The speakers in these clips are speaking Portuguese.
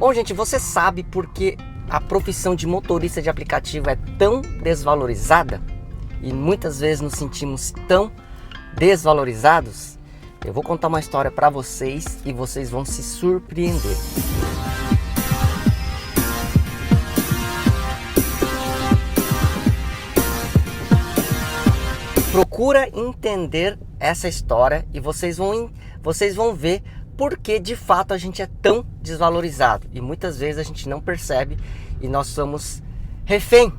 Bom, gente, você sabe por que a profissão de motorista de aplicativo é tão desvalorizada? E muitas vezes nos sentimos tão desvalorizados? Eu vou contar uma história para vocês e vocês vão se surpreender. Procura entender essa história e vocês vão ver por que de fato a gente é tão desvalorizado. E muitas vezes a gente não percebe e nós somos refém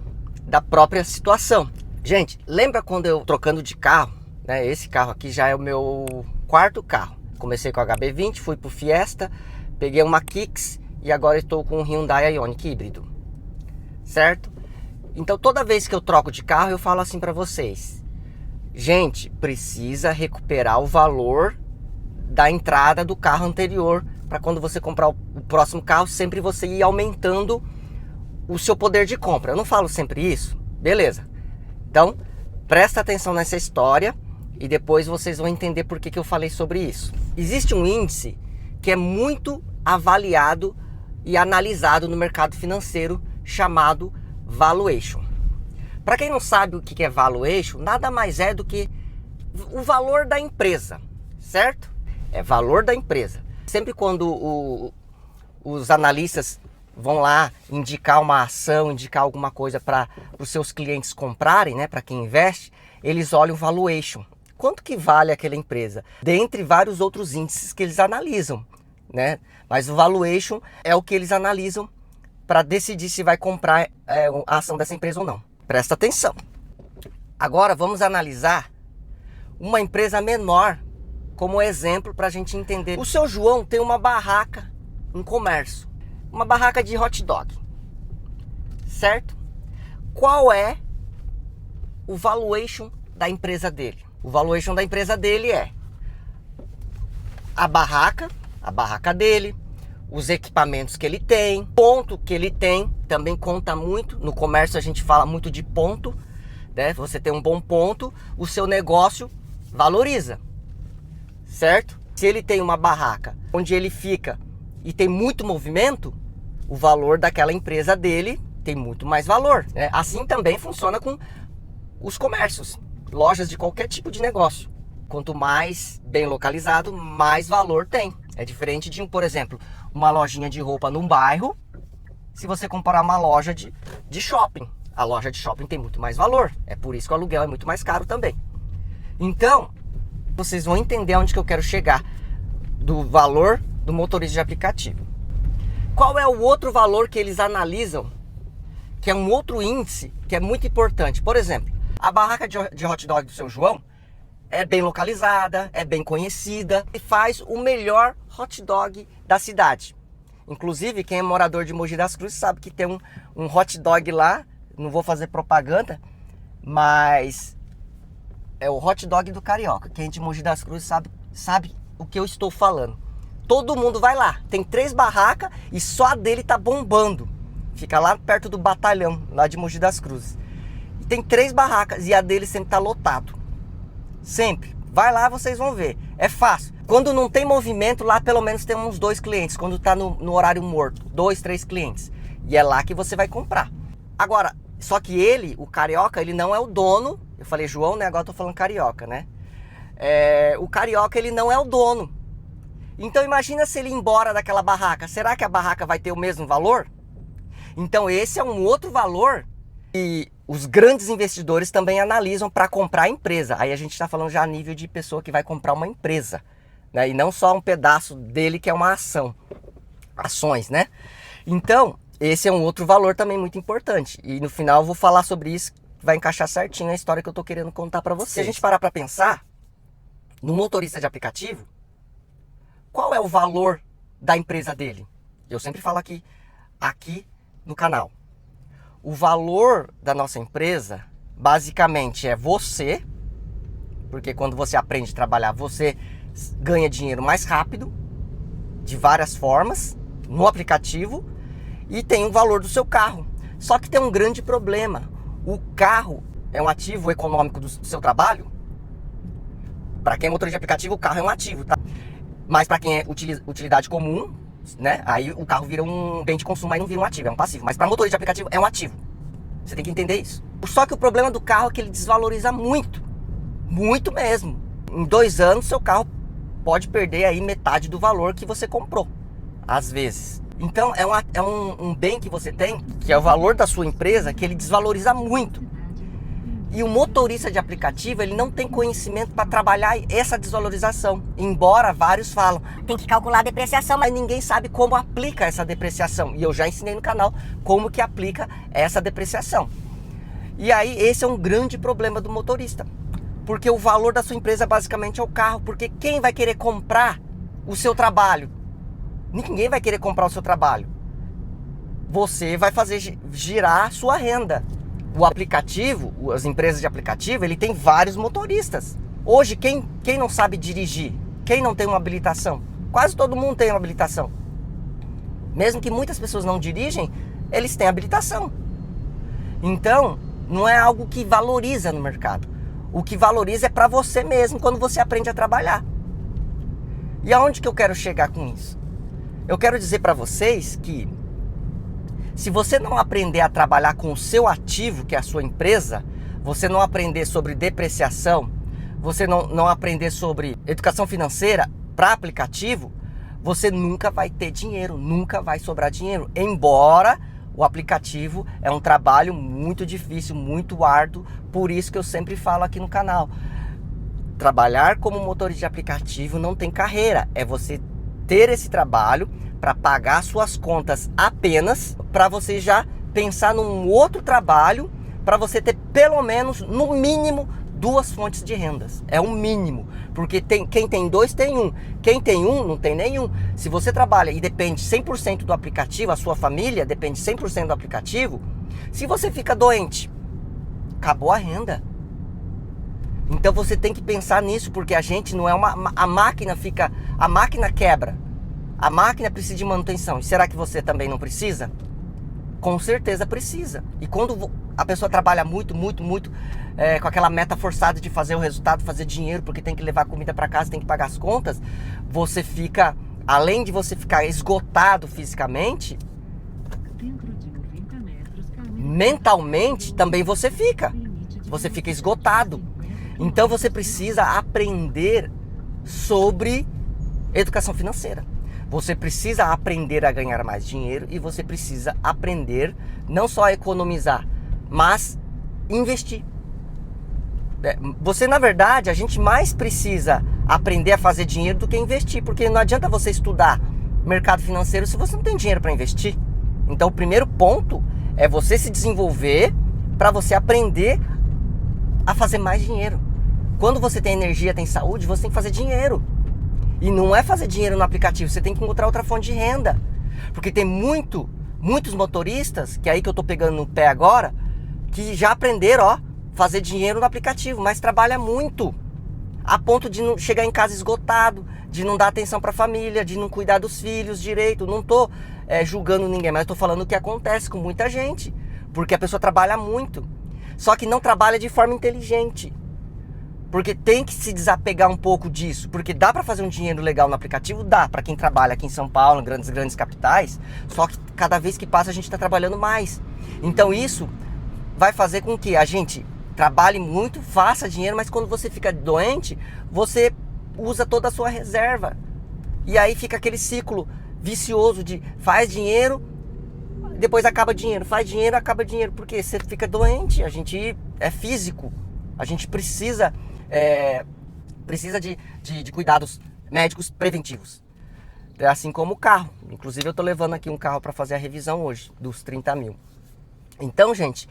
da própria situação. Gente, lembra quando eu trocando de carro, né? Esse carro aqui já é o meu quarto carro. Comecei com o HB20, fui pro Fiesta, peguei uma Kicks e agora estou com um Hyundai Ioniq híbrido. Certo? Então toda vez que eu troco de carro eu falo assim para vocês: gente, precisa recuperar o valor da entrada do carro anterior para quando você comprar o próximo carro, sempre você ir aumentando o seu poder de compra. Eu não falo sempre isso? Beleza. Então, presta atenção nessa história e depois vocês vão entender por que eu falei sobre isso. Existe um índice que é muito avaliado e analisado no mercado financeiro chamado valuation. Para quem não sabe o que é valuation, nada mais é do que o valor da empresa, certo? É valor da empresa. Sempre quando os analistas vão lá indicar uma ação, indicar alguma coisa para os seus clientes comprarem, né, para quem investe, eles olham o valuation. Quanto que vale aquela empresa? Dentre vários outros índices que eles analisam, né? Mas o valuation é o que eles analisam para decidir se vai comprar a ação dessa empresa ou não. Presta atenção. Agora vamos analisar uma empresa menor como exemplo para a gente entender. O seu João tem uma barraca em comércio, uma barraca de hot dog, certo? Qual é o valuation da empresa dele? O valuation da empresa dele é a barraca dele, os equipamentos que ele tem, ponto que ele tem, também conta muito. No comércio a gente fala muito de ponto, né? Você tem um bom ponto, o seu negócio valoriza, certo? Se ele tem uma barraca onde ele fica e tem muito movimento, o valor daquela empresa dele tem muito mais valor, né? Assim também funciona com os comércios, lojas de qualquer tipo de negócio. Quanto mais bem localizado, mais valor tem. É diferente de, por exemplo, uma lojinha de roupa num bairro, se você comparar uma loja de shopping. A loja de shopping tem muito mais valor. É por isso que o aluguel é muito mais caro também. Então, vocês vão entender onde que eu quero chegar do valor do motorista de aplicativo. Qual é o outro valor que eles analisam, que é um outro índice que é muito importante? Por exemplo, a barraca de hot dog do seu João é bem localizada, é bem conhecida e faz o melhor hot dog da cidade. Inclusive, quem é morador de Mogi das Cruzes sabe que tem um hot dog lá, não vou fazer propaganda, mas é o hot dog do Carioca. Quem é de Mogi das Cruzes sabe o que eu estou falando. Todo mundo vai lá. Tem 3 barracas e só a dele tá bombando. Fica lá perto do batalhão, lá de Mogi das Cruzes. E tem 3 barracas e a dele sempre tá lotado. Sempre. Vai lá, vocês vão ver. É fácil. Quando não tem movimento, lá pelo menos tem uns 2 clientes. Quando tá no horário morto, 2, 3 clientes. E é lá que você vai comprar. Agora, só que ele, o Carioca, ele não é o dono. Eu falei João, né? Agora eu tô falando Carioca, né? O Carioca, ele não é o dono. Então imagina se ele ir embora daquela barraca. Será que a barraca vai ter o mesmo valor? Então esse é um outro valor e os grandes investidores também analisam para comprar a empresa. Aí a gente está falando já a nível de pessoa que vai comprar uma empresa, né? E não só um pedaço dele que é uma ação. Ações, né? Então, esse é um outro valor também muito importante. E no final eu vou falar sobre isso, vai encaixar certinho a história que eu tô querendo contar para vocês. Se a gente parar para pensar, no motorista de aplicativo, qual é o valor da empresa dele? Eu sempre falo aqui no canal. O valor da nossa empresa, basicamente, é você, porque quando você aprende a trabalhar, você ganha dinheiro mais rápido, de várias formas, no aplicativo, e tem o valor do seu carro. Só que tem um grande problema. O carro é um ativo econômico do seu trabalho? Para quem é motorista de aplicativo, o carro é um ativo, tá? Mas para quem é utilidade comum, né? Aí o carro vira um bem de consumo, aí não vira um ativo, é um passivo. Mas para motorista de aplicativo é um ativo. Você tem que entender isso. Só que o problema do carro é que ele desvaloriza muito. Muito mesmo. Em 2 anos, seu carro pode perder aí metade do valor que você comprou. Às vezes. Então, é um bem que você tem, que é o valor da sua empresa, que ele desvaloriza muito. E o motorista de aplicativo, ele não tem conhecimento para trabalhar essa desvalorização. Embora vários falam, tem que calcular a depreciação, mas ninguém sabe como aplica essa depreciação. E eu já ensinei no canal como que aplica essa depreciação. E aí, esse é um grande problema do motorista. Porque o valor da sua empresa basicamente é o carro. Porque quem vai querer comprar o seu trabalho? Ninguém vai querer comprar o seu trabalho. Você vai fazer girar a sua renda. O aplicativo, as empresas de aplicativo, ele tem vários motoristas. Hoje, quem não sabe dirigir? Quem não tem uma habilitação? Quase todo mundo tem uma habilitação. Mesmo que muitas pessoas não dirigem, eles têm habilitação. Então, não é algo que valoriza no mercado. O que valoriza é para você mesmo, quando você aprende a trabalhar. E aonde que eu quero chegar com isso? Eu quero dizer para vocês que se você não aprender a trabalhar com o seu ativo, que é a sua empresa, você não aprender sobre depreciação, você não aprender sobre educação financeira para aplicativo, você nunca vai ter dinheiro, nunca vai sobrar dinheiro. Embora o aplicativo é um trabalho muito difícil, muito árduo, por isso que eu sempre falo aqui no canal. Trabalhar como motorista de aplicativo não tem carreira, é você ter esse trabalho para pagar suas contas apenas, para você já pensar num outro trabalho, para você ter pelo menos, no mínimo, 2 fontes de rendas. É o mínimo, porque quem tem 2 tem 1, quem tem 1 não tem nenhum. Se você trabalha e depende 100% do aplicativo, a sua família depende 100% do aplicativo, se você fica doente, acabou a renda. Então você tem que pensar nisso, porque a gente não é a máquina quebra. A máquina precisa de manutenção. E será que você também não precisa? Com certeza precisa. E quando a pessoa trabalha muito, com aquela meta forçada de fazer o resultado, fazer dinheiro, porque tem que levar comida para casa, tem que pagar as contas, você fica, além de você ficar esgotado fisicamente, mentalmente também você fica esgotado. Então você precisa aprender sobre educação financeira. Você precisa aprender a ganhar mais dinheiro e você precisa aprender não só a economizar, mas investir. Você, na verdade, a gente mais precisa aprender a fazer dinheiro do que investir, porque não adianta você estudar mercado financeiro se você não tem dinheiro para investir. Então, o primeiro ponto é você se desenvolver para você aprender a fazer mais dinheiro. Quando você tem energia, tem saúde, você tem que fazer dinheiro. E não é fazer dinheiro no aplicativo, você tem que encontrar outra fonte de renda. Porque tem muitos motoristas, que é aí que eu tô pegando no pé agora, que já aprenderam, fazer dinheiro no aplicativo, mas trabalha muito. A ponto de não chegar em casa esgotado, de não dar atenção para a família, de não cuidar dos filhos direito. Não tô julgando ninguém, mas tô falando o que acontece com muita gente. Porque a pessoa trabalha muito, só que não trabalha de forma inteligente. Porque tem que se desapegar um pouco disso. Porque dá para fazer um dinheiro legal no aplicativo? Dá, para quem trabalha aqui em São Paulo, em grandes capitais. Só que cada vez que passa a gente está trabalhando mais. Então isso vai fazer com que a gente trabalhe muito, faça dinheiro, mas quando você fica doente, você usa toda a sua reserva. E aí fica aquele ciclo vicioso de faz dinheiro, depois acaba dinheiro. Faz dinheiro, acaba dinheiro. Porque você fica doente, a gente é físico. A gente precisa de cuidados médicos preventivos. Assim como o carro. Inclusive eu estou levando aqui um carro para fazer a revisão hoje, dos 30 mil. Então, gente,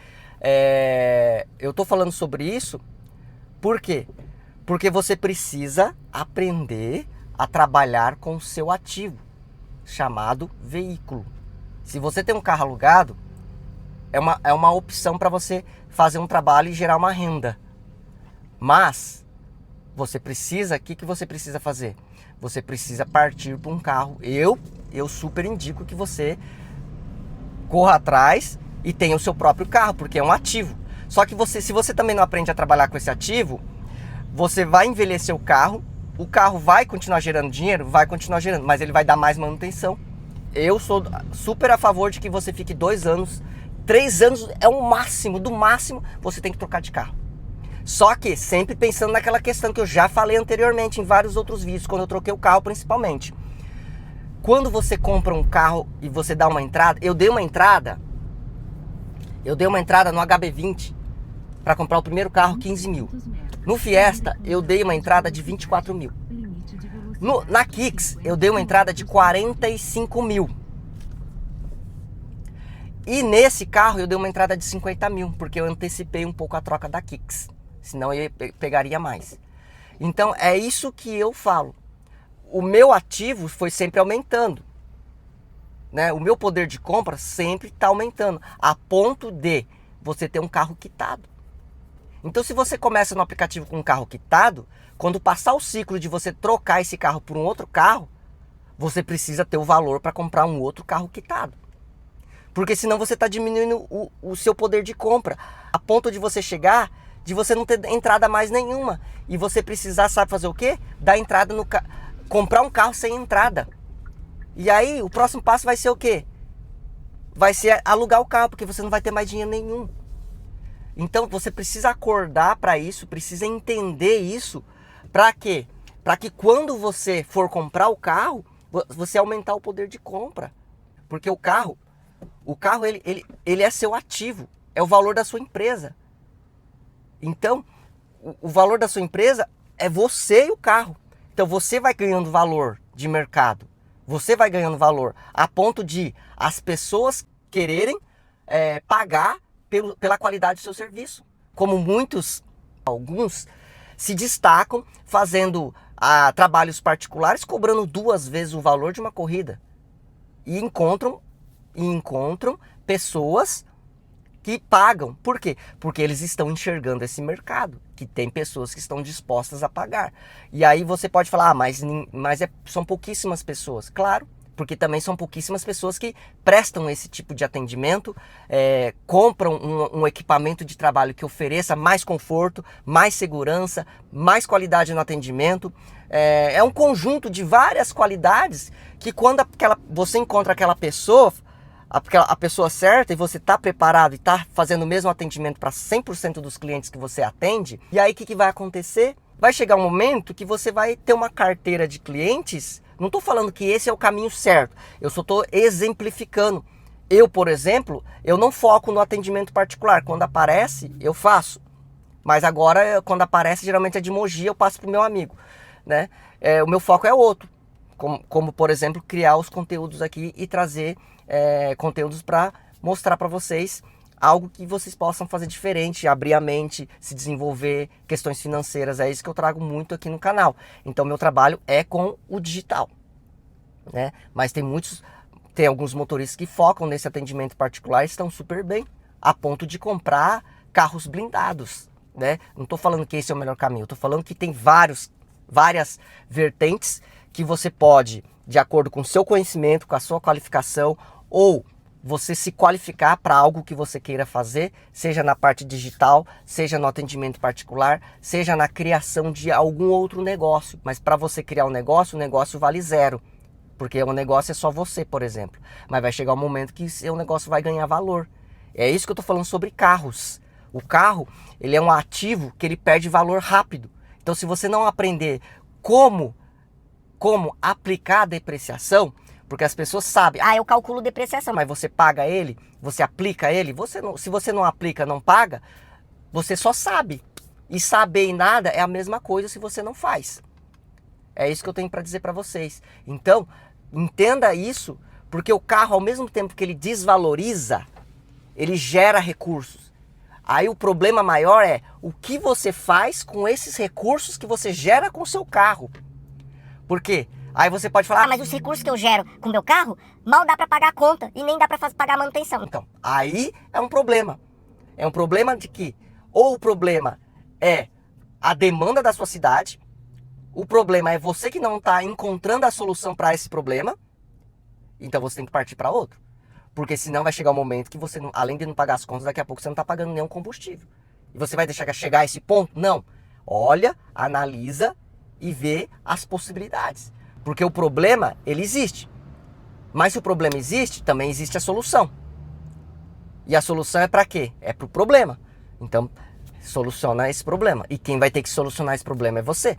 eu estou falando sobre isso, por quê? Porque você precisa aprender a trabalhar com o seu ativo, chamado veículo. Se você tem um carro alugado, é uma opção para você fazer um trabalho e gerar uma renda. Mas você precisa, o que você precisa fazer? Você precisa partir para um carro. Eu super indico que você corra atrás e tenha o seu próprio carro, porque é um ativo. Só que se você também não aprende a trabalhar com esse ativo, você vai envelhecer o carro vai continuar gerando dinheiro? Vai continuar gerando, mas ele vai dar mais manutenção. Eu sou super a favor de que você fique 2 anos, 3 anos é o máximo, do máximo você tem que trocar de carro. Só que sempre pensando naquela questão que eu já falei anteriormente em vários outros vídeos, quando eu troquei o carro principalmente. Quando você compra um carro e você dá uma entrada, eu dei uma entrada no HB20 para comprar o primeiro carro, 15 mil. No Fiesta, eu dei uma entrada de 24 mil. Na Kicks, eu dei uma entrada de 45 mil. E nesse carro, eu dei uma entrada de 50 mil, porque eu antecipei um pouco a troca da Kicks. Senão eu pegaria mais. Então, é isso que eu falo. O meu ativo foi sempre aumentando. Né? O meu poder de compra sempre está aumentando. A ponto de você ter um carro quitado. Então, se você começa no aplicativo com um carro quitado, quando passar o ciclo de você trocar esse carro por um outro carro, você precisa ter o valor para comprar um outro carro quitado. Porque senão você está diminuindo o seu poder de compra, a ponto de você chegar, de você não ter entrada mais nenhuma. E você precisar, sabe fazer o quê? Dar entrada no carro, comprar um carro sem entrada. E aí, o próximo passo vai ser o quê? Vai ser alugar o carro, porque você não vai ter mais dinheiro nenhum. Então você precisa acordar para isso, precisa entender isso, para quê? Para que quando você for comprar o carro, você aumentar o poder de compra. Porque o carro ele é seu ativo, é o valor da sua empresa. Então, o valor da sua empresa é você e o carro. Então você vai ganhando valor de mercado, você vai ganhando valor a ponto de as pessoas quererem pagar pela qualidade do seu serviço. Como alguns se destacam fazendo trabalhos particulares, cobrando 2 vezes o valor de uma corrida. E encontram pessoas que pagam. Por quê? Porque eles estão enxergando esse mercado, que tem pessoas que estão dispostas a pagar. E aí você pode falar, mas são pouquíssimas pessoas. Claro, porque também são pouquíssimas pessoas que prestam esse tipo de atendimento, compram um equipamento de trabalho que ofereça mais conforto, mais segurança, mais qualidade no atendimento. É um conjunto de várias qualidades que quando você encontra aquela pessoa, a pessoa certa, e você está preparado e está fazendo o mesmo atendimento para 100% dos clientes que você atende, e aí o que vai acontecer? Vai chegar um momento que você vai ter uma carteira de clientes. Não estou falando que esse é o caminho certo, eu só estou exemplificando. Eu, por exemplo, eu não foco no atendimento particular. Quando aparece, eu faço. Mas agora, quando aparece, geralmente é de Mogi, eu passo para o meu amigo. Né? O meu foco é outro. Como, por exemplo, criar os conteúdos aqui e trazer conteúdos para mostrar para vocês algo que vocês possam fazer diferente, abrir a mente, se desenvolver, questões financeiras. É isso que eu trago muito aqui no canal. Então, meu trabalho é com o digital. Né? Mas tem alguns motoristas que focam nesse atendimento particular e estão super bem, a ponto de comprar carros blindados. Né? Não estou falando que esse é o melhor caminho, estou falando que tem várias vertentes que você pode, de acordo com o seu conhecimento, com a sua qualificação, ou você se qualificar para algo que você queira fazer, seja na parte digital, seja no atendimento particular, seja na criação de algum outro negócio. Mas para você criar um negócio, o negócio vale 0. Porque o negócio é só você, por exemplo. Mas vai chegar um momento que seu negócio vai ganhar valor. É isso que eu estou falando sobre carros. O carro, ele é um ativo que ele perde valor rápido. Então, se você não aprender como aplicar a depreciação, porque as pessoas sabem, eu calculo depreciação, mas você paga ele, você aplica ele, se você não aplica, não paga, você só sabe. E saber em nada é a mesma coisa se você não faz. É isso que eu tenho para dizer para vocês. Então, entenda isso, porque o carro, ao mesmo tempo que ele desvaloriza, ele gera recursos. Aí o problema maior é o que você faz com esses recursos que você gera com o seu carro. Por quê? Aí você pode falar, mas os recursos que eu gero com o meu carro, mal dá para pagar a conta e nem dá para pagar a manutenção. Então, aí é um problema. É um problema de que, ou o problema é a demanda da sua cidade, o problema é você que não está encontrando a solução para esse problema, então você tem que partir para outro. Porque senão vai chegar um momento que você, além de não pagar as contas, daqui a pouco você não está pagando nenhum combustível. E você vai deixar chegar a esse ponto? Não. Olha, analisa e vê as possibilidades. Porque o problema, ele existe. Mas se o problema existe, também existe a solução. E a solução é para quê? É para o problema. Então, soluciona esse problema. E quem vai ter que solucionar esse problema é você.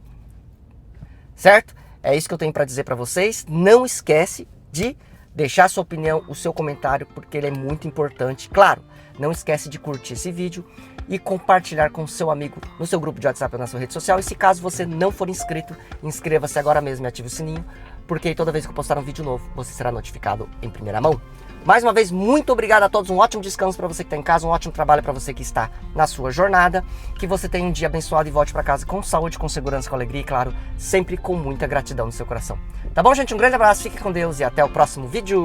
Certo? É isso que eu tenho para dizer para vocês. Não esquece de deixar sua opinião, o seu comentário, porque ele é muito importante. Claro, não esquece de curtir esse vídeo e compartilhar com seu amigo no seu grupo de WhatsApp ou na sua rede social. E se caso você não for inscrito, inscreva-se agora mesmo e ative o sininho, porque toda vez que eu postar um vídeo novo, você será notificado em primeira mão. Mais uma vez, muito obrigado a todos, um ótimo descanso para você que está em casa, um ótimo trabalho para você que está na sua jornada, que você tenha um dia abençoado e volte para casa com saúde, com segurança, com alegria e, claro, sempre com muita gratidão no seu coração. Tá bom, gente? Um grande abraço, fique com Deus e até o próximo vídeo.